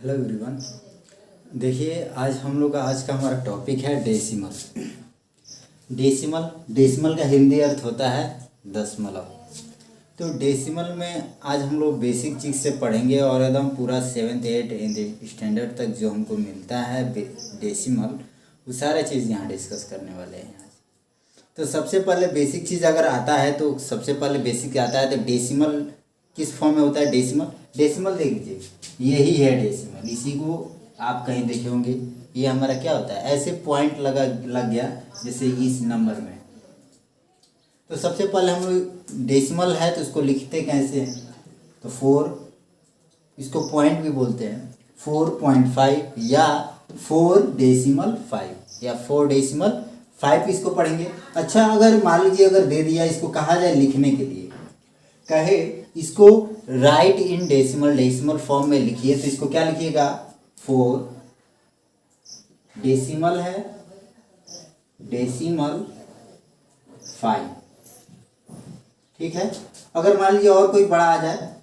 Hello everyone. देखिए आज हम लोग का हमारा टॉपिक है डेसिमल। डेसिमल का हिंदी अर्थ होता है दशमलव। तो डेसिमल में आज हम लोग बेसिक चीज़ से पढ़ेंगे और एकदम पूरा 7th 8th स्टैंडर्ड तक जो हमको मिलता है डेसिमल, वो सारा चीज़ यहाँ डिस्कस करने वाले हैं आज। तो सबसे पहले बेसिक चीज़ अगर आता है तो सबसे पहले बेसिक आता है तो डेसिमल किस फॉर्म में होता है। डेसिमल देख लीजिए, यही है डेसिमल। इसी को आप कहीं देखे होंगे, ये हमारा क्या होता है, ऐसे पॉइंट लग गया जैसे इस नंबर में। तो सबसे पहले हम लोग डेसिमल है तो इसको लिखते कैसे हैं, तो 4, इसको पॉइंट भी बोलते हैं, 4.5 या 4.5 या 4.5 इसको पढ़ेंगे। अच्छा, अगर मान लीजिए अगर दे दिया, इसको कहा जाए लिखने के लिए, कहे इसको राइट इन डेसिमल फॉर्म में लिखिए, तो इसको क्या लिखिएगा, 4 डेसिमल है, डेसिमल 5। ठीक है। अगर मान लीजिए और कोई बड़ा आ जाए,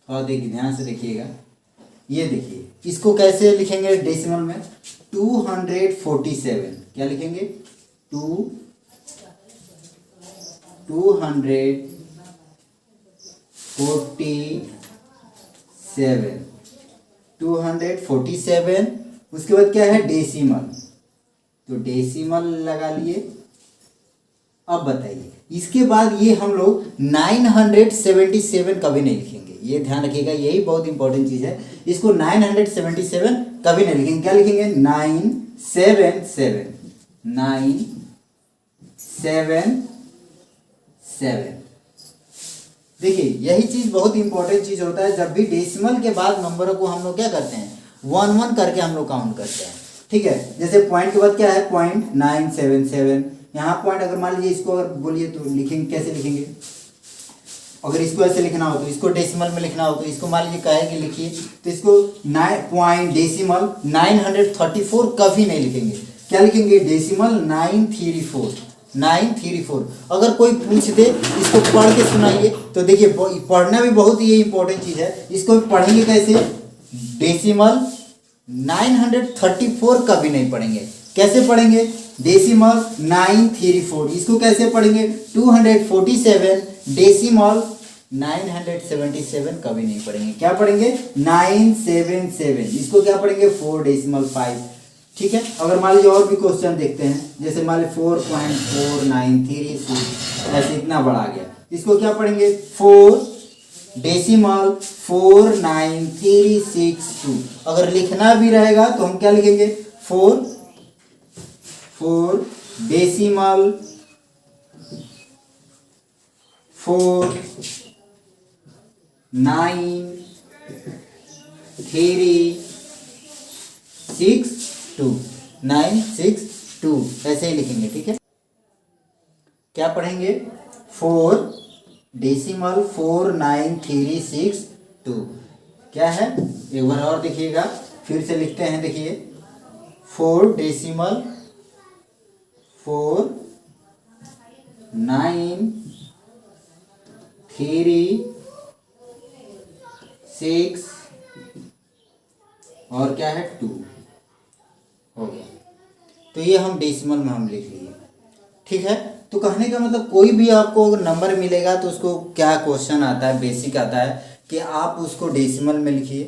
और देखिए ध्यान से देखिएगा, ये देखिए इसको कैसे लिखेंगे डेसिमल में, 247। क्या लिखेंगे, 247। उसके बाद क्या है, डेसिमल, तो डेसिमल लगा लिए। अब बताइए, इसके बाद ये हम लोग 977 कभी नहीं लिखेंगे, ये ध्यान रखिएगा, यही बहुत इंपॉर्टेंट चीज़ है। इसको 977 कभी नहीं लिखेंगे। क्या लिखेंगे, 977 977। देखिए यही चीज़ बहुत इंपॉर्टेंट चीज़ होता है, जब भी डेसिमल के बाद नंबरों को हम लोग क्या करते हैं, 1 करके हम लोग काउंट करते हैं। ठीक है, जैसे पॉइंट के बाद क्या है, 0.977। यहाँ पॉइंट अगर मान लीजिए इसको अगर बोलिए तो लिखेंगे, कैसे लिखेंगे, अगर इसको ऐसे लिखना हो तो, इसको डेसिमल में लिखना हो तो, इसको मान लीजिए कहे कि लिखिए, तो इसको 9 डेसिमल 934 कभी नहीं लिखेंगे। क्या लिखेंगे, डेसिमल 934। अगर कोई पूछ दे इसको पढ़ के सुनाइए, तो देखिए पढ़ना भी बहुत ही इंपॉर्टेंट चीज़ है। इसको पढ़ेंगे कैसे, डेसिमल 934 कभी नहीं पढ़ेंगे। कैसे पढ़ेंगे, डेसिमल 934। इसको कैसे पढ़ेंगे, 247 डेसिमल 977 कभी नहीं पढ़ेंगे। क्या पढ़ेंगे, 977। इसको क्या पढ़ेंगे, 4.5। ठीक है। अगर मान लीजिए और भी क्वेश्चन देखते हैं, जैसे मान लीजिए 4.4936, ऐसे इतना बड़ा आ गया, इसको क्या पढ़ेंगे, 4.493662। अगर लिखना भी रहेगा तो हम क्या लिखेंगे, 4 डेसिमल 4.932 ऐसे ही लिखेंगे। ठीक है। क्या पढ़ेंगे, 4 डेसिमल 49362। क्या है, एक बार और देखिएगा, फिर से लिखते हैं, देखिए 4 डेसिमल 49362 और क्या है, 2 हो गया। तो ये हम डेसिमल में हम लिख लिए। ठीक है। तो कहने का मतलब, कोई भी आपको अगर नंबर मिलेगा तो उसको क्या क्वेश्चन आता है, बेसिक आता है कि आप उसको डेसिमल में लिखिए।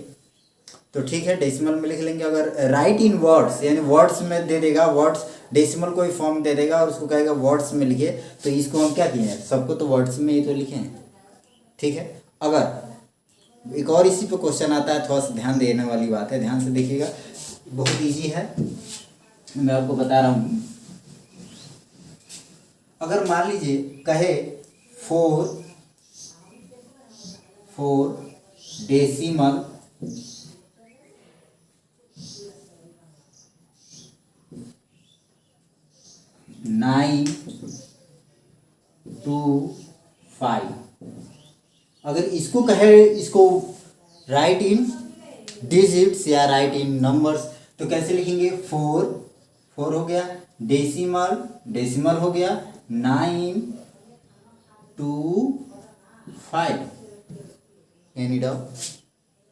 तो ठीक है, डेसिमल में लिख लेंगे। अगर राइट इन वर्ड्स, यानी वर्ड्स में दे देगा, वर्ड्स डेसिमल कोई फॉर्म दे देगा और उसको कहेगा वर्ड्स में लिखिए, तो इसको हम क्या किए हैं, सबको तो वर्ड्स में ही तो लिखे हैं। ठीक है। अगर एक और इसी पे क्वेश्चन आता है, थोड़ा सा ध्यान देने वाली बात है, ध्यान से देखिएगा, बहुत ईजी है, मैं आपको बता रहा हूँ। अगर मान लीजिए कहे 4 डेसिमल 925, अगर इसको कहे, इसको राइट इन डिजिट्स या राइट इन नंबर्स, तो कैसे लिखेंगे, 4 हो गया, डेसिमल हो गया 925। एनी डाउट,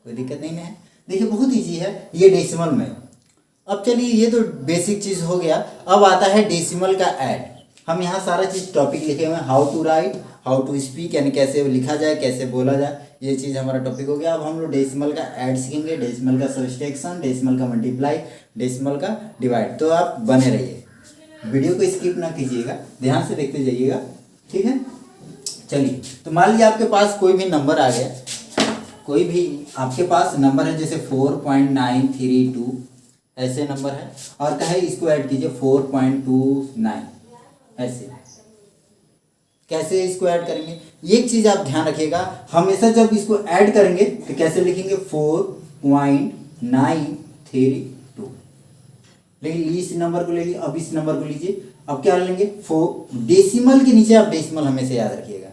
कोई दिक्कत नहीं है। देखिए बहुत इजी है, ये डेसिमल में। अब चलिए ये तो बेसिक चीज़ हो गया। अब आता है डेसिमल का ऐड। हम यहाँ सारा चीज़ टॉपिक लिखे हुए हैं, how to write, how to speak, यानी कैसे लिखा जाए, कैसे बोला जाए, ये चीज़ हमारा टॉपिक हो गया। अब हम लोग डेसिमल का ऐड सीखेंगे, डेसिमल का सब्सट्रैक्शन, डेसिमल का मल्टीप्लाई, डेसिमल का डिवाइड। तो आप बने रहिए, वीडियो को स्किप ना कीजिएगा, ध्यान से देखते जाइएगा, ठीक है। चलिए, तो मान लीजिए आपके पास कोई भी नंबर आ गया, कोई भी आपके पास नंबर है, जैसे 4.932 ऐसे नंबर है, और कहे इसको ऐड कीजिए 4.29 ऐसे। कैसे इसको ऐड करेंगे, एक चीज़ आप ध्यान रखिएगा, हमेशा जब इसको ऐड करेंगे तो कैसे लिखेंगे, 4.932। लेकिन इस नंबर को ले लीजिए, अब इस नंबर को लीजिए, अब क्या लेंगे, 4 डेसिमल के नीचे आप डेसिमल हमेशा याद रखिएगा,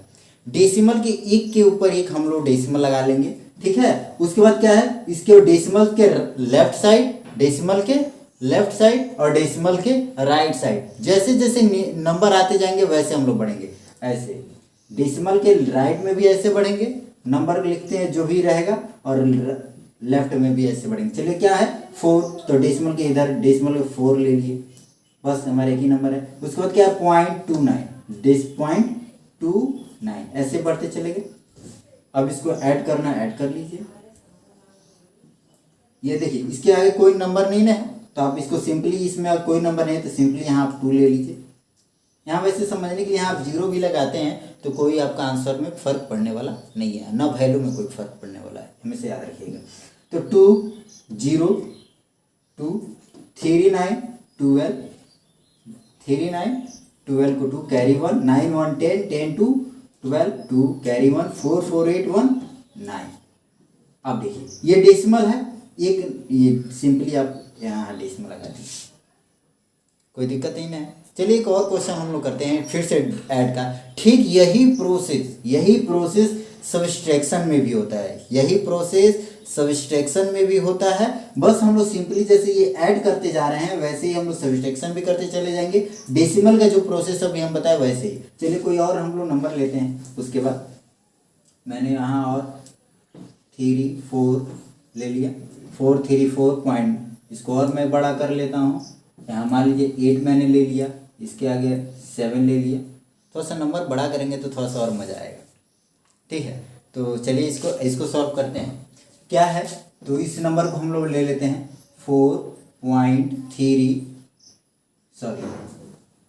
डेसिमल के एक के ऊपर एक हम लोग डेसिमल लगा लेंगे, ठीक है। उसके बाद क्या है, इसके डेसिमल के लेफ्ट साइड, डेसिमल के लेफ्ट साइड और डेसिमल के राइट साइड, जैसे जैसे नंबर आते जाएंगे वैसे हम लोग बढ़ेंगे। ऐसे डेसिमल के राइट में भी ऐसे बढ़ेंगे, नंबर लिखते हैं जो भी रहेगा, और लेफ्ट में भी ऐसे बढ़ेंगे। चलिए क्या है, 4, तो डेसिमल के इधर डेसिमल के 4 ले लिए, बस हमारे एक ही नंबर है। उसके बाद क्या है, 0.29 ऐसे बढ़ते चलेंगे। अब इसको ऐड करना, ऐड कर लीजिए। ये देखिए इसके आगे कोई नंबर नहीं है, तो आप इसको सिंपली, इसमें कोई नंबर नहीं है तो सिंपली यहाँ आप 2 ले लीजिए। यहाँ वैसे समझने के लिए यहाँ आप 0 भी लगाते हैं तो कोई आपका आंसर में फ़र्क पड़ने वाला नहीं है, ना वैल्यू में कोई फ़र्क पड़ने वाला है, हमेशा याद रखिएगा। तो 2 0 2 3 9 12 3 9 12 को 2 कैरी 1 9 1 10 10 2 12 2 कैरी 1 4 4 8 1 9। अब देखिए ये डेसिमल है, एक ये सिंपली आप यहाँ डेसिमल लगा दीजिए, कोई दिक्कत नहीं है। चलिए एक और क्वेश्चन हम लोग करते हैं फिर से ऐड का। ठीक यही प्रोसेस सब्सट्रैक्शन में भी होता है, यही प्रोसेस सब्सट्रैक्शन में भी होता है। बस हम लोग सिंपली जैसे ये ऐड करते जा रहे हैं वैसे ही हम लोग सब्सट्रैक्शन भी करते चले जाएंगे। डेसिमल का जो प्रोसेस अभी हम बताए वैसे ही। चलिए कोई और हम लोग नंबर लेते हैं, उसके बाद मैंने यहाँ और 3 4 ले लिया, 4 3 4 पॉइंट, इसको और मैं बड़ा कर लेता हूँ। यहाँ मान लीजिए 8 मैंने ले लिया, इसके आगे 7 ले लिया। थोड़ा सा नंबर बड़ा करेंगे तो थोड़ा सा और मज़ा आएगा, ठीक है। तो चलिए इसको सॉल्व करते हैं। क्या है, तो इस नंबर को हम लोग ले लेते हैं 4.3, सॉरी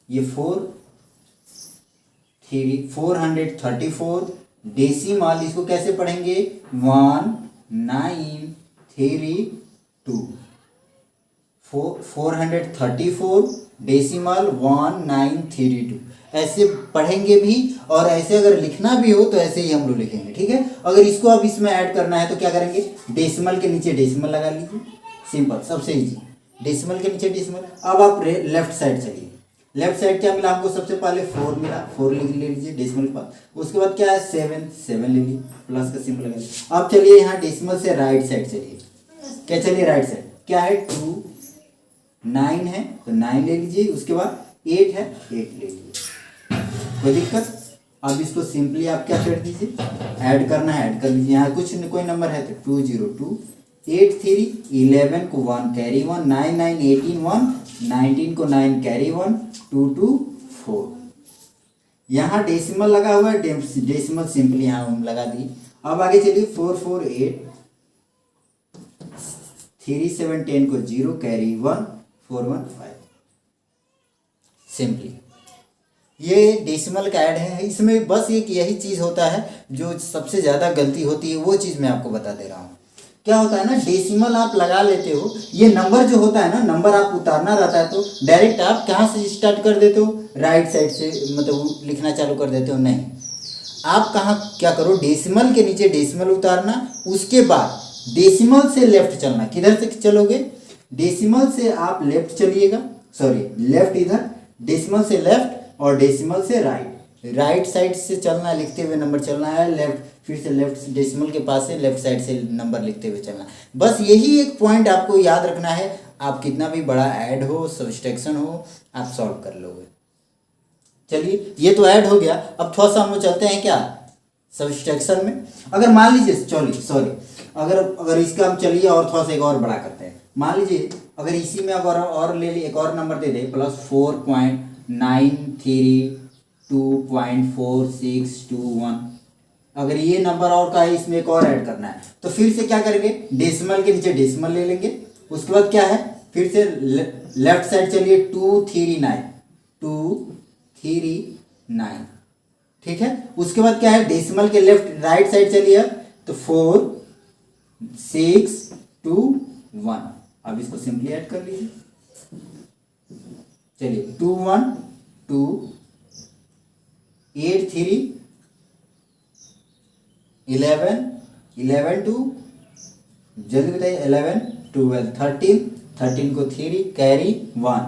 ये 434 डेसिमल, इसको कैसे पढ़ेंगे, 1932 434 डेसिमल 1932 ऐसे पढ़ेंगे भी। और ऐसे अगर लिखना भी हो तो ऐसे ही हम लोग लिखेंगे, ठीक है। अगर इसको अब इसमें ऐड करना है तो क्या करेंगे, डेसिमल के नीचे डेसिमल लगा लीजिए, सिंपल, सबसे इजी, डेसिमल के नीचे डेसिमल। अब आप लेफ्ट साइड चलिए, लेफ्ट साइड क्या मिला हमको, सबसे पहले 4 मिला, 4 ले लीजिए डेसिमल के पास। उसके बाद क्या है, 7 ले लीजिए, प्लस का सिंबल लगा लीजिए। अब चलिए यहाँ डेसिमल से राइट साइड चलिए, क्या चलिए राइट साइड, क्या है 2 9 है तो 9 ले लीजिए, उसके बाद 8 है 8 ले लीजिए, कोई दिक्कत। अब इसको सिंपली आप क्या कर दीजिए, ऐड करना है ऐड कर लीजिए। यहाँ कुछ कोई नंबर है तो 202 8 3 11 को 1 कैरी 1 9 9 18 1 19 को 9 कैरी 1 2 2 4। यहाँ डेसिमल लगा हुआ है, डेसिमल सिंपली यहाँ हम लगा दिए। अब आगे चलिए 4 4 8 3 7 10 को 0 कैरी 1 4 1 5। सिंपली ये डेसिमल का ऐड है। इसमें बस एक यही चीज़ होता है जो सबसे ज़्यादा गलती होती है, वो चीज़ मैं आपको बता दे रहा हूँ। क्या होता है ना, डेसिमल आप लगा लेते हो, ये नंबर जो होता है ना, नंबर आप उतारना रहता है तो डायरेक्ट आप कहाँ से स्टार्ट कर देते हो, राइट साइड से, मतलब लिखना चालू कर देते हो। नहीं, आप कहाँ क्या करो, डेसिमल के नीचे डेसिमल उतारना, उसके बाद डेसिमल से लेफ्ट चलना। किधर से चलोगे, डेसिमल से आप लेफ्ट चलिएगा, सॉरी लेफ्ट इधर, डेसिमल से लेफ्ट और डेसिमल से राइट साइड से चलना, लिखते हुए नंबर चलना है, लेफ्ट फिर से लेफ्ट डेसिमल के पास से लेफ्ट साइड से नंबर लिखते हुए चलना। बस यही एक पॉइंट आपको याद रखना है। आप कितना भी बड़ा ऐड हो, सब्सट्रैक्शन हो, आप सॉल्व कर लोगे। चलिए ये तो ऐड हो गया। अब थोड़ा सा हम लोग चलते हैं क्या, सब्सट्रैक्शन में। अगर मान लीजिए, सॉरी अगर अगर इसका हम चलिए और थोड़ा सा एक और बड़ा करते हैं। मान लीजिए अगर इसी में अगर और ले लिए, एक और नंबर दे दे +4.932.4621, अगर ये नंबर और का है इसमें एक और ऐड करना है तो फिर से क्या करेंगे, डेसिमल के नीचे डेसिमल ले लेंगे। उसके बाद क्या है, फिर से लेफ्ट साइड चलिए 239, ठीक है। उसके बाद क्या है, डेसिमल के लेफ्ट राइट साइड चलिए तो 4621। अब इसको सिंपली ऐड कर लीजिए। चलिए 21283 11 11 2, जल्दी बताइए, 11 12 13 को 3 कैरी 1,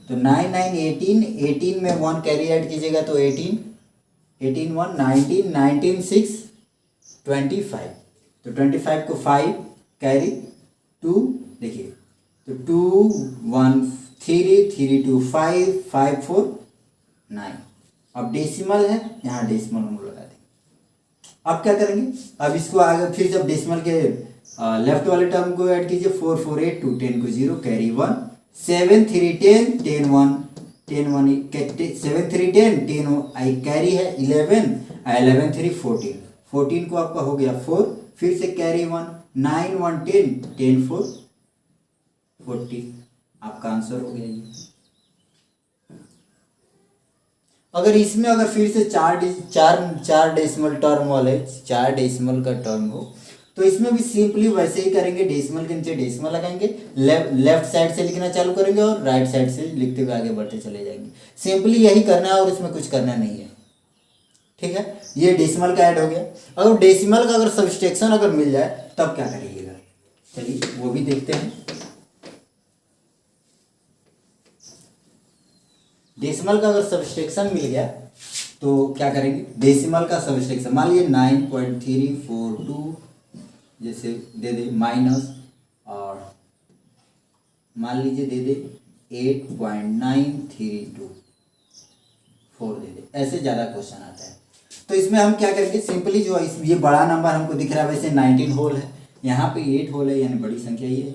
तो 9 9 18, 18 में 1 कैरी ऐड कीजिएगा तो 18 1 19 19 6 25, तो 25 को 5 कैरी 2, देखिए तो 2 1 3 3 2 5 5 4 9। अब डेसिमल है, यहाँ डेसिमल हम लगा देंगे। अब क्या करेंगे, अब इसको आगे फिर जब डेसिमल के लेफ्ट वाले टर्म को ऐड कीजिए 4 4 8 2 10 को 0 कैरी 1, 7 3 10 10 1 10 1 7 3 10 10 आई कैरी है 11 11 3 14 14 को आपका हो गया 4, फिर से कैरी 1 9 1 10 10 4 40, आपका आंसर हो गया ये। अगर इसमें अगर फिर से चार डेसिमल टर्म वाले 4 डेसिमल का टर्म हो तो इसमें भी सिंपली वैसे ही करेंगे, डेसिमल के नीचे डेसिमल लगाएंगे, लेफ्ट साइड से लिखना चालू करेंगे और राइट साइड से लिखते हुए आगे बढ़ते चले जाएंगे। सिंपली यही करना है और इसमें कुछ करना नहीं है, ठीक है। ये डेसिमल का ऐड हो गया। अगर डेसिमल का अगर सब्सट्रैक्शन अगर मिल जाए तब क्या करिएगा, चलिए वो भी देखते हैं। डेसिमल का अगर सब्सट्रैक्शन मिल गया तो क्या करेंगे, डेसिमल का सब्सट्रैक्शन मान लीजिए 9.342 जैसे दे दे माइनस, और मान लीजिए दे दे 8.9324 दे दे, ऐसे ज़्यादा क्वेश्चन आता है। तो इसमें हम क्या करेंगे, सिंपली जो ये बड़ा नंबर हमको दिख रहा है वैसे 19 होल है, यहाँ पे 8 होल है यानी बड़ी संख्या ये है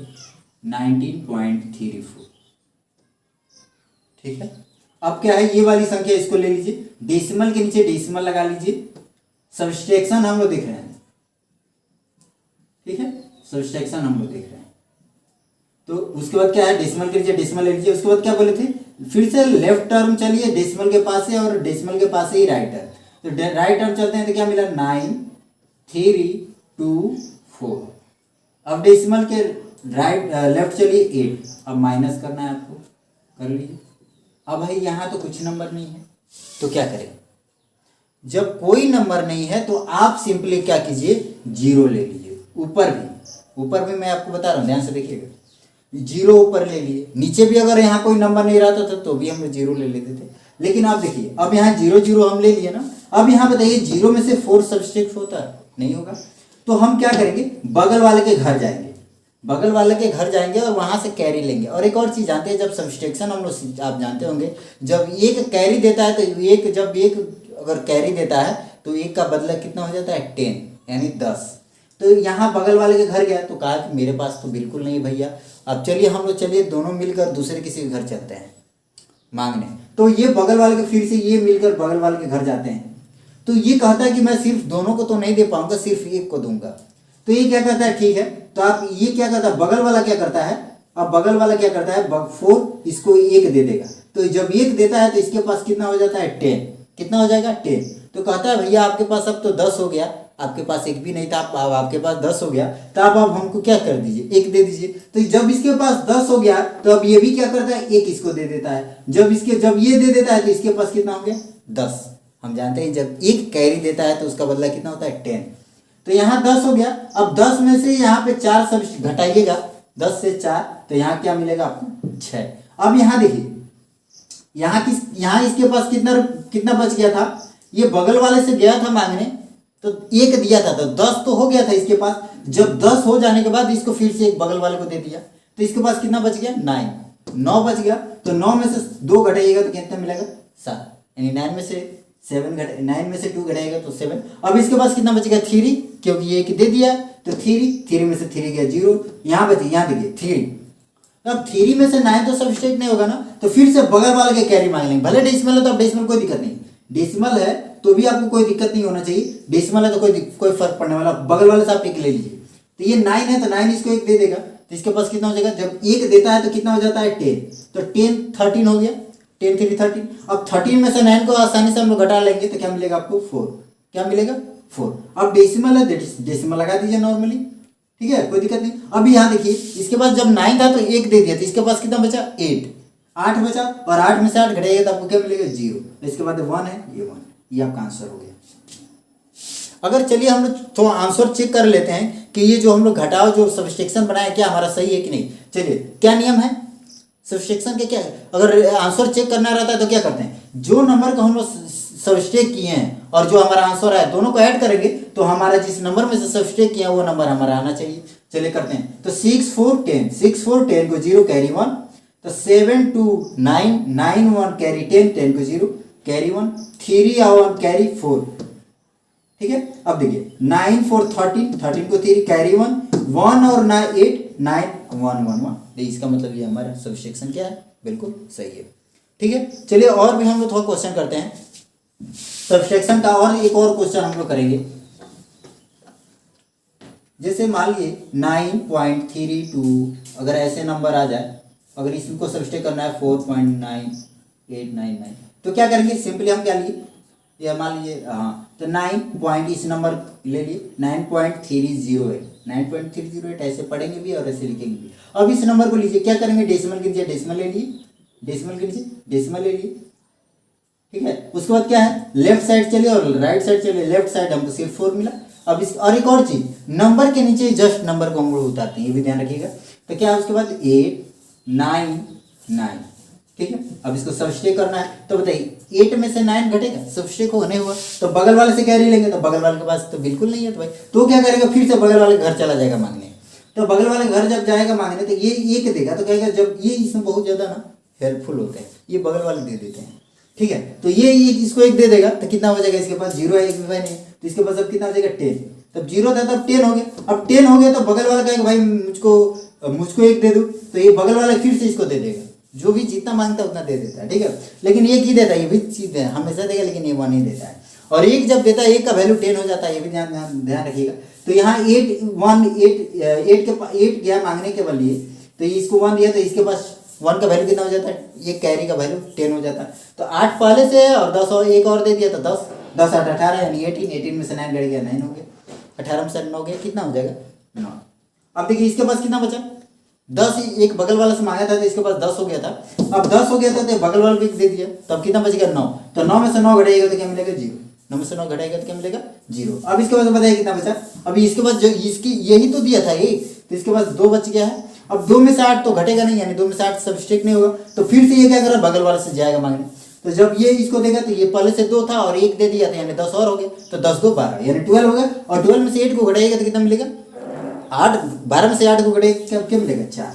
19.34, ठीक है। अब क्या है, ये वाली संख्या इसको ले लीजिए, डेसिमल के नीचे डेसिमल लगा लीजिए, सब्सट्रैक्शन हम लोग देख रहे हैं, ठीक है, सब्सट्रैक्शन हम लोग देख रहे हैं। तो उसके बाद क्या है, डेसिमल के नीचे डेसिमल ले लीजिए। उसके बाद क्या बोले थे, फिर से लेफ्ट टर्म चलिए डेसिमल के पास है और डेसिमल के पास ही राइट टर्म, तो राइट टर्म चलते हैं तो क्या मिला 9324। अब डेसिमल के लेफ्ट चलिए 8, अब माइनस करना है आपको, कर लीजिए। अब भाई यहाँ तो कुछ नंबर नहीं है तो क्या करें, जब कोई नंबर नहीं है तो आप सिंपली क्या कीजिए, 0 ले लीजिए। ऊपर भी मैं आपको बता रहा हूँ, ध्यान से देखिएगा, 0 ऊपर ले लिए, नीचे भी अगर यहाँ कोई नंबर नहीं रहता था तो भी हम 0 ले लेते थे। लेकिन आप देखिए अब यहाँ 0 0 हम ले लिए ना, अब यहाँ बताइए 0 में से 4 सब्सट्रैक्ट होता है, नहीं होगा। तो हम क्या करेंगे, बगल वाले के घर जाएंगे, बगल वाले के घर जाएंगे और वहाँ से कैरी लेंगे। और एक और चीज़ जानते हैं, जब सब्सट्रैक्शन हम लोग आप जानते होंगे, जब एक कैरी देता है तो जब एक अगर कैरी देता है तो एक का बदला कितना हो जाता है 10 यानी 10। तो यहाँ बगल वाले के घर गया तो कहा कि मेरे पास तो बिल्कुल नहीं भैया, अब चलिए हम लोग चलिए दोनों मिलकर दूसरे किसी के घर चलते हैं मांगने। तो ये बगल वाले के फिर से ये मिलकर बगल वाले के घर जाते हैं, तो ये कहता है कि मैं सिर्फ दोनों को तो नहीं दे पाऊंगा, सिर्फ एक को दूंगा। तो ये क्या कहता है, ठीक है, तो आप ये क्या करता है, बगल वाला क्या करता है, अब बगल वाला क्या करता है 4 इसको 1 दे देगा, तो जब 1 देता है तो इसके पास कितना हो जाता है 10, कितना हो जाएगा 10। तो कहता है भैया आपके पास अब तो 10 हो गया, आपके पास एक भी नहीं था, अब आपके पास 10 हो गया, तो अब आप हमको क्या कर दीजिए, 1 दे दीजिए। तो जब इसके पास 10 हो गया तो अब ये भी क्या करता है, 1 इसको दे देता है। जब ये दे देता है तो इसके पास कितना हो गया 10। हम जानते हैं जब 1 कैरी देता है तो उसका बदला कितना होता है 10। तो यहाँ 10 हो गया, अब 10 में से यहाँ पे 4 सब घटाइएगा, 10 से 4, तो यहाँ क्या मिलेगा आपको 6। अब यहाँ देखिए, यहाँ इसके पास कितना बच गया था, ये बगल वाले से गया था मांगने तो 1 दिया था, तो 10 तो हो गया था इसके पास। जब 10 हो जाने के बाद इसको फिर से एक बगल वाले को दे दिया तो इसके पास कितना बच गया 9 बच गया। तो 9 में से 2 घटाइएगा तो कितना मिलेगा 7, यानी 9 में से 7 घट 9 में से 2 घटाएगा तो 7। अब इसके पास कितना बचेगा 3, क्योंकि ये एक दे दिया है तो 3 में से 3 गया 0, यहाँ बचे, यहाँ देखिए 3। अब 3 में से 9 तो सब्सट्रैक्ट नहीं होगा ना, तो फिर से बगल वाले के कैरी मांग लेंगे। भले डेसिमल है तो अब डेसिमल कोई दिक्कत नहीं, डेसिमल है तो भी आपको कोई दिक्कत नहीं होना चाहिए, डेसिमल है तो कोई फर्क पड़ने वाला, बगल वाले से आप एक ले लीजिए। तो ये 9 है तो 9 इसको एक दे देगा, तो इसके पास कितना हो जाएगा, जब एक देता है तो कितना हो जाता है 10, तो 10 13 हो गया, 10 3 13। अब 13 में से 9 को आसानी से हम लोग घटा लेंगे तो क्या मिलेगा आपको 4, क्या मिलेगा 4। अब डेसिमल है डेसिमल लगा दीजिए नॉर्मली, ठीक है, कोई दिक्कत नहीं। अब यहाँ देखिए इसके पास जब 9 था तो एक दे दिया, तो इसके पास कितना बचा 8 बचा, और 8 में से 8 घटाइएगा तो आपको क्या मिलेगा 0। इसके बाद 1 है, ये 1, ये आपका आंसर हो गया। अगर चलिए हम लोग तो आंसर चेक कर लेते हैं कि ये जो हम लोग घटाओ जो सब्सट्रैक्शन बनाया क्या हमारा सही है कि नहीं। चलिए क्या नियम है सब्सट्रैक्शन के, क्या अगर आंसर चेक करना रहता है तो क्या करते हैं, जो नंबर को हम लोग सब्सट्रैक्ट किए हैं और जो हमारा आंसर है दोनों को ऐड करेंगे तो हमारा जिस नंबर में से सब्सट्रैक्ट किया वो नंबर हमारा आना चाहिए। चलिए करते हैं, तो 6 4 10, 6 4 10 को 0 कैरी 1, तो 7 2 9 9 1 कैरी 10 10 को 0 कैरी 1, 3 और 1 कैरी 4, ठीक है। अब देखिए 9 4 13 13 को 3 कैरी 1 1 और 9 8 9 1 1 1, इसका मतलब ये हमारा सब्सट्रैक्शन क्या है, बिल्कुल सही है, ठीक है। चलिए और भी हम लोग थोड़ा क्वेश्चन करते हैं सब्सट्रैक्शन का, और एक और क्वेश्चन हम लोग करेंगे। जैसे मान लीजिए 9.32, अगर ऐसे नंबर आ जाए, अगर इसको सब्सट्रैक्ट करना है 4.9899, तो क्या करेंगे, सिंपली हम क्या लिए, या मान लीजिए हाँ, तो 9 पॉइंट इस नंबर ले लिए 9.308, 9.308 ऐसे पढ़ेंगे भी और ऐसे लिखेंगे भी। अब इस नंबर को लीजिए, क्या करेंगे, डेसिमल के नीचे डेसिमल ले लिए, डेसिमल के नीचे डेसिमल ले लिए, ठीक है। उसके बाद क्या है, लेफ्ट साइड चलिए और राइट साइड चलिए, लेफ्ट साइड हमको सिर्फ 4 मिला। अब इस और एक और चीज, नंबर के नीचे जस्ट नंबर को हम लोग उतारते हैं, ये भी ध्यान रखिएगा। तो क्या है उसके बाद 8 9 9, ठीक है। अब इसको सब्सट्रैक्ट करना है, तो बताइए 8 में से 9 घटेगा, सब्सट्रैक्ट होने हुआ, तो बगल वाले से कैरी लेंगे, तो बगल वाले के पास तो बिल्कुल नहीं है, तो भाई तो क्या करेगा, फिर से बगल वाले घर चला जाएगा मांगने। तो बगल वाले घर जब जाएगा मांगने तो ये एक देगा, तो कहेगा, जब ये इसमें बहुत ज्यादा ना हेल्पफुल होते हैं, ये बगल वाले दे देते हैं, ठीक है। तो ये इसको एक दे देगा तो कितना हो जाएगा, इसके पास 0 है, एक भी नहीं, तो इसके पास अब कितना हो जाएगा 10, तब 0 था तब 10 हो गया। अब 10 हो गया तो बगल वाला कहेगा भाई मुझको एक दे दो, तो ये बगल वाला फिर से इसको दे देगा, जो भी जितना मांगता है उतना दे देता है, ठीक है। लेकिन एक ही देता है, ये भी चीज हमेशा देगा, लेकिन ये 1 ही देता है। और एक जब देता है, एक का वैल्यू 10 हो जाता है, ये भी ध्यान रखिएगा। तो यहाँ 8 गया मांगने के लिए, तो इसको 1 दिया, तो इसके पास 1 का वैल्यू कितना हो जाता है, ये कैरी का वैल्यू 10 हो जाता है। तो 8 पहले से है और 10 और एक और दे दिया, तो 10 10 8 18 यानी 18 में से 9 घट गया, 9 हो गया, 18 में से 9 हो गया, कितना हो जाएगा 9। अब देखिए इसके पास कितना बचा, 10, एक बगल वाला से मांगा था तो इसके पास 10 हो गया था। अब 10 हो गया था तो बगल वाले को दे दिया, तब कितना बचेगा 9, तो 9 में से 9 घटाएगा तो क्या मिलेगा 0, 9 में से 9 घटाएगा तो क्या मिलेगा 0। अब इसके बाद बताइए कितना बचा, अभी इसके बाद जो इसकी यही तो दिया था ये, तो इसके पास 2 बच गया है। अब 2 में से 8 तो घटेगा नहीं, यानी 2 में से 8 सब्सट्रैक्ट नहीं होगा, तो फिर से ये क्या करेगा, बगल वाले से जाएगा मांगने। तो जब ये इसको देगा तो ये पहले से 2 था और 1 दे दिया था, यानी 10 और हो गया, तो 10 2 12 यानी 12 हो गया। और 12 में से 8 को घटाएगा तो कितना मिलेगा 8, 12 में से 8 को घटाएगा क्या मिलेगा 4,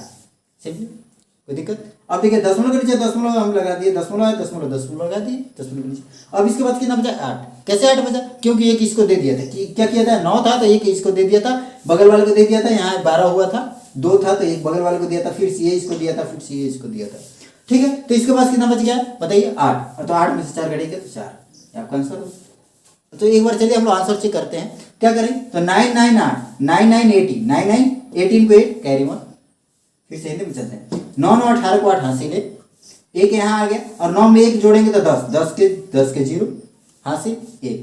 सिंपली, कोई दिक्कत। अब देखिए दशमलव के नीचे दशमलव हम लगा दिए, दशमलव है दशमलव लगा दिए, दशमलव के नीचे। अब इसके बाद कितना बचा 8, कैसे 8 बचा, क्योंकि एक इसको दे दिया था, कि क्या किया था 9 था तो एक इसको दे दिया था, बगल वाले को दे दिया था, यहाँ 12 हुआ था, 2 था तो एक बगल वाले को दिया था, फिर से ये इसको दिया था, फिर से ये इसको दिया था, ठीक है। तो इसके पास कितना बच गया बताइए 8, तो 8 में से 4 घटेगा तो 4, आपका आंसर हो। तो एक बार चलिए हम लोग आंसर चेक करते हैं, क्या करें, तो 9 9 8 9 9 18 9 9 18 को 8 कैरी 1, फिर से हिंदी में चलते हैं, 9 9 18 को 8 हासिल है, एक यहाँ आ गया, और 9 में 1 जोड़ेंगे तो 10 10 के 0 हासिल 1,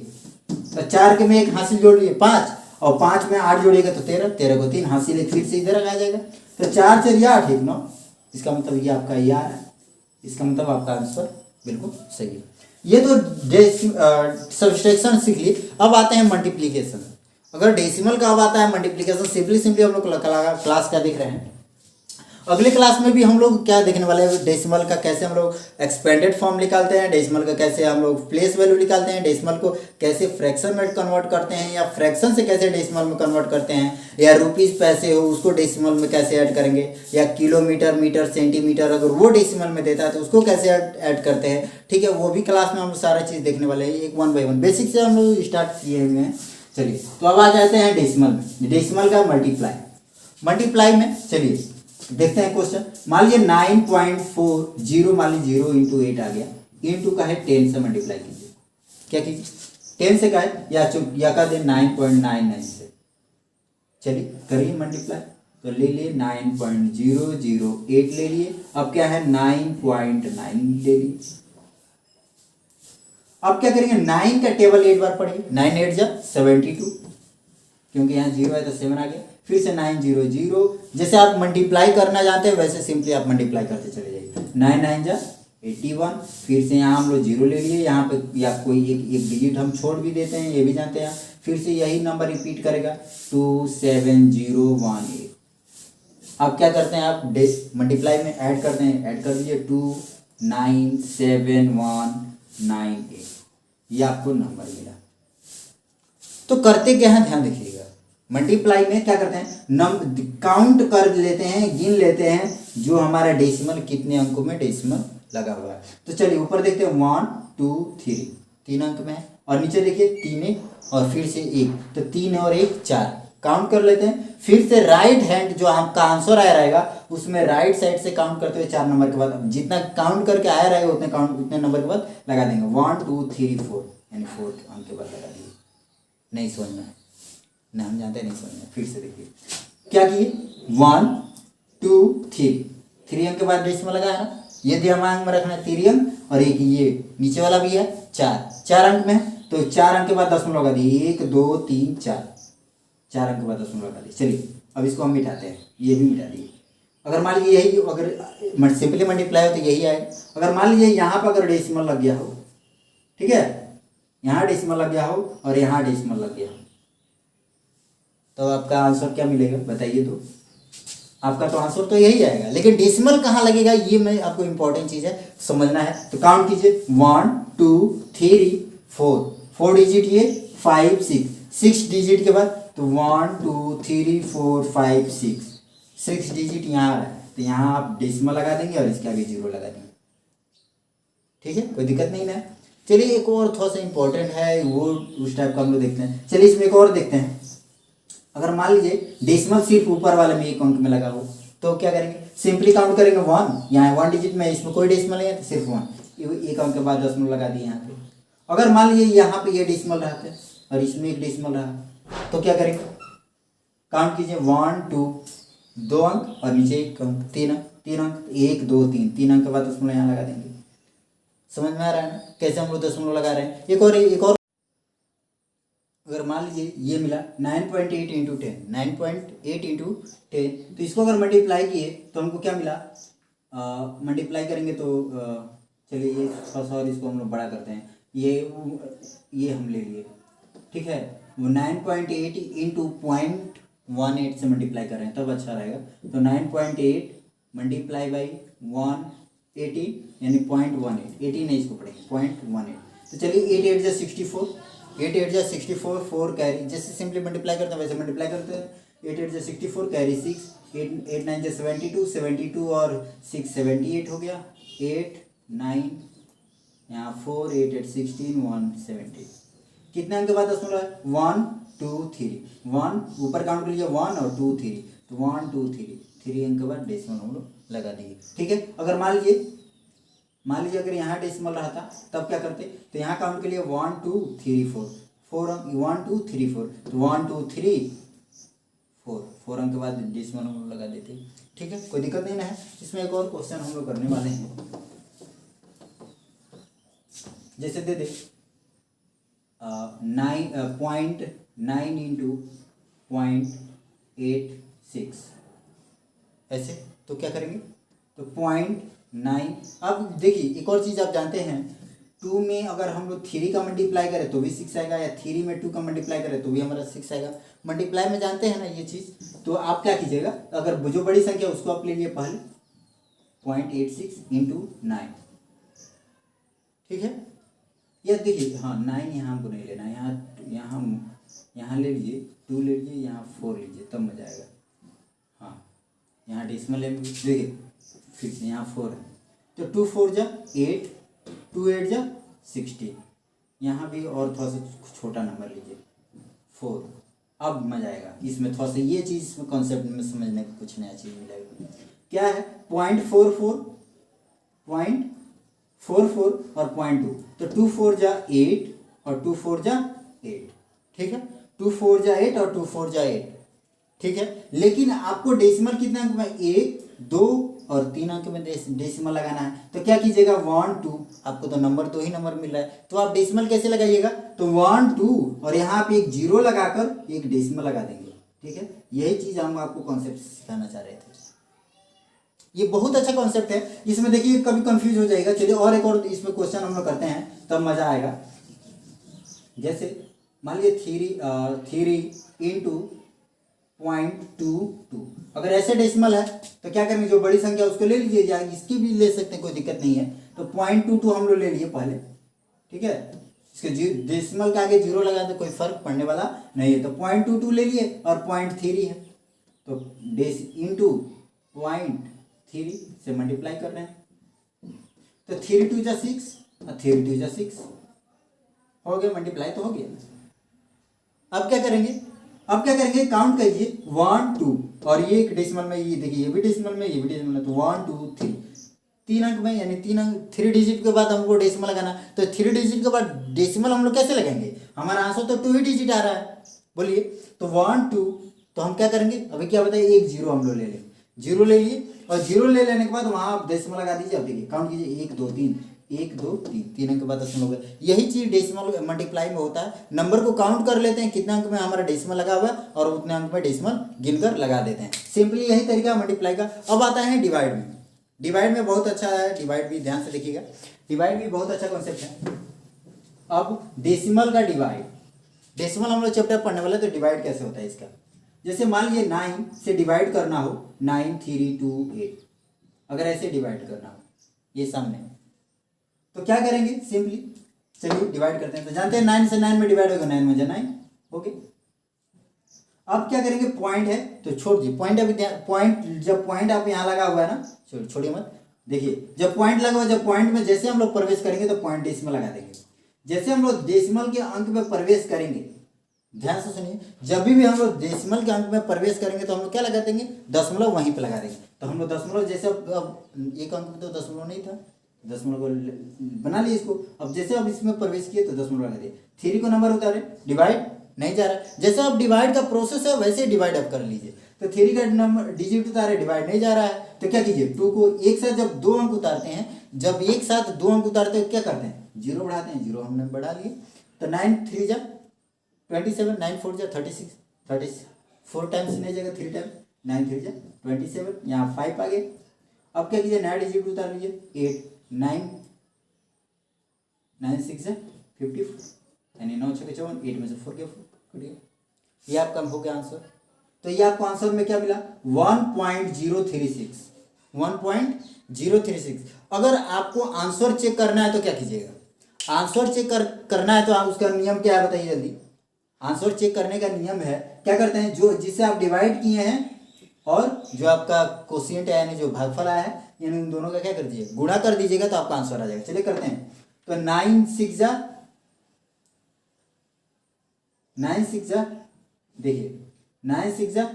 तो 4 के में 1 हासिल जोड़ लिए 5, और 5 में 8 जोड़ेगा तो 13 13 को 3 हासिल 1, फिर से इधर आ जाएगा, तो 4 4 8 1 9, इसका मतलब ये आपका ये आ रहा है, इसका मतलब आपका आंसर बिल्कुल सही है। ये तो सब्सट्रैक्शन सीख लिए। अब आते हैं मल्टीप्लीकेशन। अगर डेसिमल का अब आता है मल्टीप्लीकेशन, सिंपली हम लोग क्लास का देख रहे हैं, अगले क्लास में भी हम लोग क्या देखने वाले हैं, डेसिमल का कैसे हम लोग एक्सपेंडेड फॉर्म निकालते हैं, डेसिमल का कैसे हम लोग प्लेस वैल्यू निकालते हैं, डेसिमल को कैसे फ्रैक्शन में कन्वर्ट करते हैं, या फ्रैक्शन से कैसे डेसिमल में कन्वर्ट करते हैं, या रुपीज़ पैसे हो उसको डेसिमल में कैसे ऐड करेंगे, या किलोमीटर मीटर सेंटीमीटर अगर वो डेसिमल में देता है तो उसको कैसे ऐड करते हैं। ठीक है, वो भी क्लास में हम सारा चीज़ देखने वाले हैं, एक 1 बाय 1 बेसिक से हम लोग स्टार्ट किए हुए हैं। चलिए तो अब आ जाते हैं डेसिमल में, डेसिमल का मल्टीप्लाई में चलिए देखते हैं क्वेश्चन। मान लीजिए 9.40 मान लीजिए 0 इंटू 8 आ गया, इंटू का है 10 से मल्टीप्लाई कीजिए। क्या कीजिए 10 से का है या का दे 9.99 से। चलिए करिए मल्टीप्लाई, तो ले लिए 9.008 ले लिए, अब क्या है 9.9 ले लिए। अब क्या करेंगे 9 का टेबल 8 बार पढ़िए, 9 8 जा 72, क्योंकि यहाँ 0 है तो 7 आ गया, फिर से 900, जैसे आप मल्टीप्लाई करना जानते हैं वैसे सिंपली आप मल्टीप्लाई करते चले जाइए। 9 9 जा 81, फिर से यहाँ हम लोग 0 ले लिए, यहाँ पे या कोई एक डिजिट हम छोड़ भी देते हैं, ये भी जानते हैं। फिर से यही नंबर रिपीट करेगा 27018। अब क्या करते हैं आप मल्टीप्लाई में ऐड करते हैं, ऐड कर दीजिए 297198, ये आपको नंबर मिला। तो करते क्या है ध्यान देखिएगा, मल्टीप्लाई में क्या करते हैं काउंट कर लेते हैं, गिन लेते हैं जो हमारा डेसिमल कितने अंकों में डेसिमल लगा हुआ है। तो चलिए ऊपर देखते हैं 1 2 3 3 अंक में है, और नीचे देखिए 3 और फिर से 1, तो 3 और 1 4 काउंट कर लेते हैं। फिर से राइट हैंड जो आपका आंसर आया रहेगा उसमें राइट साइड से काउंट करते हुए 4 नंबर के बाद जितना काउंट करके आया रहेगा उतने नंबर के बाद लगा देंगे 1 2 3 4, यानी 4 अंक के बाद लगा दिए। नहीं समझना है ना, हम जानते नहीं समझना। फिर से देखिए क्या किए 1 2 3 अंक के बाद डेसिमल लगाया ना, ये दिमाग में रखना है 3 अंक, और एक ये नीचे वाला भी है 4 अंक में है, तो 4 अंक के बाद दशमलव लगा दिए 1 2 3 4 अंक के बाद दशमलव लगा दिए। चलिए अब इसको हम मिटाते हैं, ये भी मिटा दिए। अगर मान लीजिए यही अगर सिंपली मल्टीप्लाई हो तो यही आएगा। अगर मान लीजिए यहाँ पर अगर डेसिमल लग गया हो, ठीक है, यहाँ डेसिमल लग गया हो और यहाँ डेसिमल लग गया हो, तो आपका आंसर क्या मिलेगा बताइए। तो आपका तो आंसर तो यही आएगा, लेकिन डेसिमल कहाँ लगेगा ये मैं आपको इंपॉर्टेंट चीज़ है समझना है। तो काउंट कीजिए 1 2 3 4 डिजिट, ये 5 6 डिजिट के बाद तो 1 2 3 4 5 6 डिजिट यहाँ आ रहा है, तो यहाँ आप डेसिमल लगा देंगे और इसके आगे 0 लगा देंगे। ठीक है, कोई दिक्कत नहीं ना। चलिए एक और थोड़ा सा इंपॉर्टेंट है, वो उस टाइप का हम लोग देखते हैं। चलिए इसमें एक और देखते हैं। अगर मान लीजिए डेसिमल सिर्फ ऊपर वाले में एक अंक में लगा हो तो क्या करेंगे, सिंपली काउंट करेंगे 1, यहाँ 1 डिजिट में, इसमें कोई डेसिमल नहीं है तो सिर्फ 1, एक अंक के बाद दशमलव लगा दिए यहाँ पे। अगर मान लीजिए यहाँ पे ये डेसिमल रहते और इसमें एक डेसिमल रहा तो क्या करेंगे, काउंट कीजिए 1 2 2 अंक और नीचे एक अंक 3 अंक 1 2 3 अंक के बाद दशमलव यहाँ लगा देंगे। समझ में आ रहा है ना कैसे हम लोग दशमलव लगा रहे हैं। एक और अगर मान लीजिए ये मिला 9.8 इंटू 10, 9.8 इंटू 10, तो इसको अगर मल्टीप्लाई किए तो हमको क्या मिला, मल्टीप्लाई करेंगे तो चलिए ये थोड़ा और इसको हम लोग बड़ा करते हैं, ये हम ले लिए, ठीक है, वो 9.8 इंटू 0.18 से मल्टीप्लाई कर रहे हैं तब अच्छा रहेगा। तो 9.8 मल्टीप्लाई बाई 180 यानी 0.18, 18 नहीं इसको पढ़ेंगे 0.18। तो चलिए 8 8 जा 64, 8 8 जा 64, 4 कैरी, जैसे सिंपली मल्टीप्लाई करते हैं वैसे मल्टीप्लाई करते हैं। 8 8 जा 64 कैरी 6, 8 9 जा 72 और 6 78 हो गया, 8 9 यहाँ 4 8 8 16 1 70। कितने अंक के बाद दशमलव है 1 2 3, 1 ऊपर काउंट कर लीजिए 1 और 2 3, तो 1 2 3 अंक के बाद डेसिमल हम लोग लगा दिए। ठीक है, अगर मान लीजिए अगर यहाँ डेसिमल रहा था तब क्या करते, तो यहाँ काउंट के लिए 1 2 3 4 अंक 1 2 3 4, तो 1 2 3 4 अंक के बाद डेसिमल हम लोग लगा देते। ठीक है, कोई दिक्कत नहीं ना है। इसमें एक और क्वेश्चन हम लोग करने वाले हैं, जैसे दे दे 0.9 इंटू 0.86 ऐसे, तो क्या करेंगे, तो 0.9। अब देखिए एक और चीज़ आप जानते हैं 2 में अगर हम लोग 3 का मल्टीप्लाई करें तो भी 6 आएगा, या 3 में 2 का मल्टीप्लाई करें तो भी हमारा 6 आएगा। मल्टीप्लाई में जानते हैं ना ये चीज़। तो आप क्या कीजिएगा, अगर जो बड़ी संख्या उसको आप ले लिए पहले 0.86 इंटू 9, ठीक है। या देखिए हाँ 9 यहाँ हमको नहीं लेना, यहाँ ले लीजिए 2 ले लीजिए, यहाँ 4 लीजिए, तब मजा आएगा। हाँ यहाँ डेसिमल ले लीजिए, देखिए फिर से यहाँ 4 है तो 2 4 जा 8, 2 8 जा 16, यहाँ भी और थोड़ा सा छोटा नंबर लीजिए 4। अब मजा आएगा इसमें, थोड़ा सा ये चीज़ इसमें कॉन्सेप्ट में समझने को कुछ नया चीज़ मिलेगा। क्या है 0.44 और 0.2, तो 2 4 जा 8 और 2 4 जा 8, ठीक है। 2 4 जा 8 और 2 4 जा 8, ठीक है। लेकिन आपको डेसिमल कितने अंक में, 1 2 और 3 अंक में डेसिमल लगाना है। तो क्या कीजिएगा 1 2, आपको तो नंबर 2 ही नंबर मिल रहा है, तो आप डेसिमल कैसे लगाइएगा, तो 1 2 और यहाँ पे एक 0 लगाकर एक डेसिमल लगा देंगे, ठीक है। यही चीज़ हम आपको कॉन्सेप्ट सिखाना चाह रहे थे। ये बहुत अच्छा कॉन्सेप्ट है, इसमें देखिए कभी कंफ्यूज हो जाएगा। चलिए और एक और इसमें क्वेश्चन हम लोग करते हैं तब मजा आएगा। जैसे मान लीजिए 3 इंटू 0.22, अगर ऐसे डेसिमल है तो क्या करेंगे, जो बड़ी संख्या उसको ले लीजिए, या इसकी भी ले सकते हैं, कोई दिक्कत नहीं है। तो 0.22 हम लोग ले लिए पहले, ठीक है। इसके डेसिमल के आगे 0 लगा तो कोई फर्क पड़ने वाला नहीं है, तो 0.22 ले लिए और 0.3 है तो इंटू 0.3 से मल्टीप्लाई कर रहे हैं, तो 3 2 जा 6 और 3 2 जा 6 हो गया, मल्टीप्लाई तो हो गया। अब क्या करेंगे, काउंट कीजिए 1 2 और ये एक डेसिमल में, ये देखिए ये भी डेसिमल में, ये भी डेसिमल में, तो 1 2 3 3 अंक में, यानी 3 डिजिट के बाद हमको डेसिमल लगाना। तो 3 डिजिट के बाद डेसिमल हम लोग कैसे लगाएंगे, हमारा आंसर तो 2 ही डिजिट आ रहा है, बोलिए। तो 1 2, तो हम क्या करेंगे, अभी क्या बताइए, एक 0 हम लोग ले लें, 0 ले लिए और 0 ले लेने के बाद वहाँ आप डेसिमल लगा दीजिए। अब देखिए काउंट कीजिए 1 2 3 1 2 3 3 अंक के बाद दशमलव हो गया। यही चीज़ डेसिमल मल्टीप्लाई में होता है, नंबर को काउंट कर लेते हैं कितने अंक में हमारा डेसिमल लगा हुआ है और उतने अंक में डेसिमल गिनकर लगा देते हैं। सिंपली यही तरीका मल्टीप्लाई का। अब आता है डिवाइड में। डिवाइड में बहुत अच्छा है, डिवाइड भी ध्यान से देखिएगा, डिवाइड भी बहुत अच्छा कॉन्सेप्ट है। अब डेसिमल का डिवाइड, डेसिमल हम लोग चैप्टर पढ़ने वाले, तो डिवाइड कैसे होता है इसका। जैसे मान लीजिए 9 से डिवाइड करना हो, 9 3 2 8, अगर ऐसे डिवाइड करना हो ये सामने, तो क्या करेंगे, सिंपली चलिए डिवाइड करते हैं। तो जानते हैं 9 से 9 में डिवाइड होगा, 9 में 9 ओके। अब क्या करेंगे, पॉइंट है तो छोड़ दीजिए, पॉइंट अभी पॉइंट, जब पॉइंट आप यहाँ लगा हुआ है ना, छोड़िए मत, देखिए जब पॉइंट लगा हुआ, जब पॉइंट में जैसे हम लोग प्रवेश करेंगे तो पॉइंट डेसिमल लगा देंगे। जैसे हम लोग डेसिमल के अंक में प्रवेश करेंगे, ध्यान से सुनिए, जब भी हम लोग डेसिमल के अंक में प्रवेश करेंगे तो हम लोग क्या लगा देंगे, दशमलव वहीं पे लगा देंगे। तो हम लोग दशमलव, जैसे अब एक अंक में तो दशमलव नहीं था, दशमलव को बना लिए इसको। अब जैसे अब इसमें प्रवेश किए तो दशमलव लगा दिए, 3 को नंबर उतारे, डिवाइड नहीं जा रहा है। जैसे अब डिवाइड का प्रोसेस है वैसे डिवाइड अब कर लीजिए। तो 3 का नंबर डिजिट उतारे, डिवाइड नहीं जा रहा है, तो क्या कीजिए 2 को एक साथ जब 2 अंक उतारते हैं, जब एक साथ 2 अंक उतारते हैं क्या करते हैं, 0 बढ़ाते हैं, 0 हमने बढ़ा लिए। तो 9 3 जा 27, 9 4 जा 36, 4 टाइम्स नहीं जाएगा, 3 टाइम्स, 9 3 जा 27, यहाँ 5 आ गए। अब क्या कीजिए, नया डिजिट उतार लीजिए, 8 9 9 6 जा 54, यानी 9 6 54, 8 में से 4 गया, ये आपका हो गया आंसर। तो ये आपको आंसर में क्या मिला, 1.036, 1.036। अगर आपको आंसर चेक करना है तो क्या कीजिएगा, आंसर चेक करना है तो आप उसका नियम क्या है बताइए जल्दी। आंसर चेक करने का नियम है, क्या करते हैं, जो जिसे आप डिवाइड किए हैं और जो आपका कोशिएंट है यानी जो भागफल आया है, यानी उन दोनों का क्या कर दीजिए, गुणा कर दीजिएगा तो आपका आंसर आ जाएगा। चलिए करते हैं। तो 9 6 जा, देखिए 9 6 जा,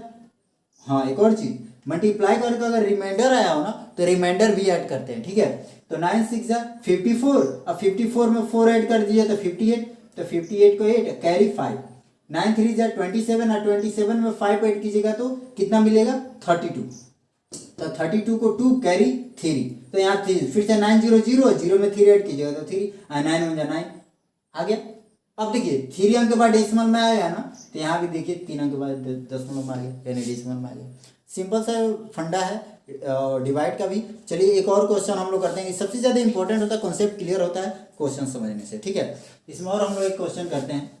हाँ एक और चीज, मल्टीप्लाई करके अगर रिमाइंडर आया हो ना तो रिमाइंडर भी ऐड करते हैं, ठीक है। तो 9 6 जा 54, अब 54 में 4 ऐड कर दीजिए तो 58, तो 58 को 8 कैरी 5, 9 3 जा 27 और 27 में 5 ऐड कीजिएगा तो कितना मिलेगा 32, तो 32 को 2 कैरी 3, तो यहाँ 3 फिर से 9 0 0, 0 में 3 ऐड कीजिएगा तो 3, 9 में 9 आ गया। अब देखिए 3 अंक के बाद डेसिमल में आया ना, तो यहाँ भी देखिए 3 अंक के बाद दशमलव में आ गया, यानी डेसिमल में आ गया। सिंपल सा फंडा है, डिवाइड का भी। चलिए एक और क्वेश्चन हम लोग करते हैं। सबसे ज़्यादा इंपॉर्टेंट होता है, कॉन्सेप्ट क्लियर होता है क्वेश्चन समझने से, ठीक है। इसमें और हम लोग एक क्वेश्चन करते हैं।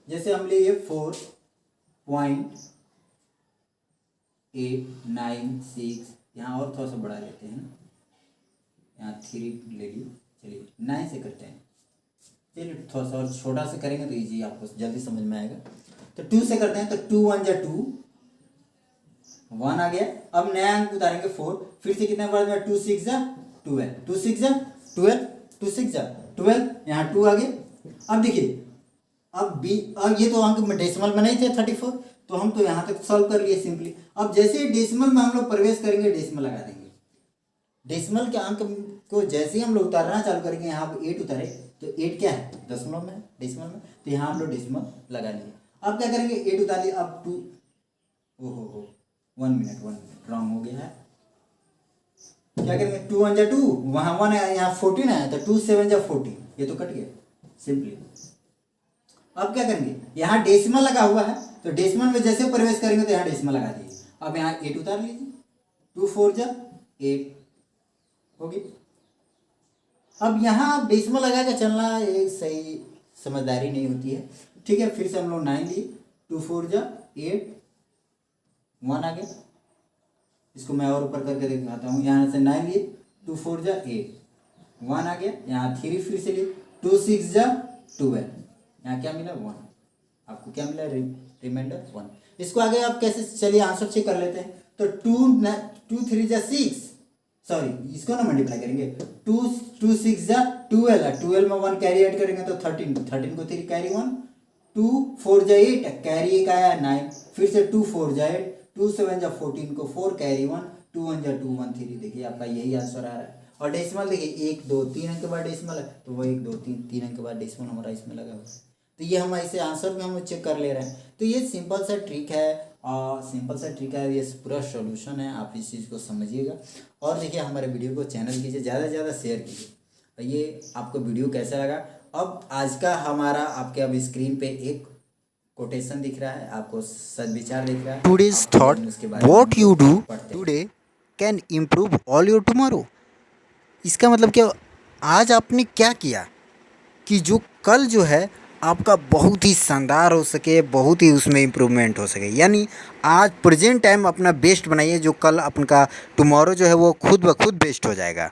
जैसे हम लिए 4.896, यहाँ और थोड़ा सा बढ़ा लेते हैं ना, यहाँ 3 ले ली। चलिए 9 से करते हैं। चलिए थोड़ा सा और छोटा से करेंगे तो इजी, आपको जल्दी समझ में आएगा। तो 2 से करते हैं, तो 2 1 जा 2, 1 आ गया। अब नया अंक उतारेंगे 4, फिर से कितने बाद में 2 6 जा 12, 2 6 जा 12, 2 6 जा 12, यहाँ 2 आ गया। अब देखिए अब ये तो अंक में डेसिमल में नहीं थे 34, तो हम तो यहाँ तक सॉल्व कर लिए सिंपली। अब जैसे ही डेसिमल में हम लोग प्रवेश करेंगे, डेसिमल लगा देंगे। डेसिमल के अंक को जैसे ही हम लोग उतारना चालू करेंगे, यहाँ पे 8 उतारे तो 8 क्या है, दशमलव में, डेसिमल में, तो यहाँ हम लोग डेसिमल लगा लिए। अब क्या करेंगे, 8 उतार लिए। अब 2, ओहो 1 मिनट रॉन्ग हो गया है। क्या करेंगे, 2 1 जा 2, वहाँ 1 है, यहाँ 14 है, तो 2 7 जा 14, ये तो कट गया सिंपली। अब क्या करेंगे, यहाँ डेसिमल लगा हुआ है, तो डेसिमल में जैसे प्रवेश करेंगे तो यहाँ डेसिमल लगा दीजिए। अब यहाँ 8 उतार लीजिए, 2 4 जा 8 होगी। अब यहाँ आप डेसिमल लगा के चलना एक सही समझदारी नहीं होती है, ठीक है। फिर से हम लोग 9 लिए, 2 4 जा 8, 1 आ गया। इसको मैं और ऊपर करके दिखाता हूँ। यहाँ से 9 लिए, 2 4 जा 8, 1 आ गया। यहाँ 3 फिर से लिए, 2 6 जा 12, यहाँ क्या मिला 1, आपको क्या मिला रिमाइंडर 1। इसको आगे आप कैसे, चलिए आंसर चेक कर लेते हैं। तो 2 3 जा 6, सॉरी इसको ना मल्टीप्लाई करेंगे, 2 6 जा 12 है, 12 में 1 कैरी ऐड करेंगे तो 13 को 3 कैरी 1, 2 4 जा 8 कैरी 1 आया 9, फिर से 2 4 जा 8, 2 7 जा 14 को 4 कैरी 1, 2 1 जा 2 1 3। देखिए आपका यही आंसर आ रहा है। और डेसिमल देखिए 1 2 3 अंक के बाद डेसिमल है, तो वो 1 2 3 अंक के बाद डेसिमल हमारा इसमें लगा हुआ है। तो ये हम ऐसे आंसर में हम चेक कर ले रहे हैं। तो ये सिंपल सा ट्रिक है, ये पूरा सॉल्यूशन है। आप इस चीज़ को समझिएगा और देखिए हमारे वीडियो को चैनल कीजिए, ज़्यादा से ज़्यादा शेयर कीजिए। और ये आपको वीडियो कैसा लगा। अब आज का हमारा आपके अब स्क्रीन पे एक कोटेशन दिख रहा है, आपको सदविचार दिख रहा है। Today's thought, what you do today can improve all your tomorrow। इसका मतलब क्या, आज आपने क्या किया कि जो कल जो है आपका बहुत ही शानदार हो सके, बहुत ही उसमें इम्प्रूवमेंट हो सके। यानी आज प्रेजेंट टाइम अपना बेस्ट बनाइए, जो कल अपन का टुमारो जो है वो खुद ब खुद बेस्ट हो जाएगा।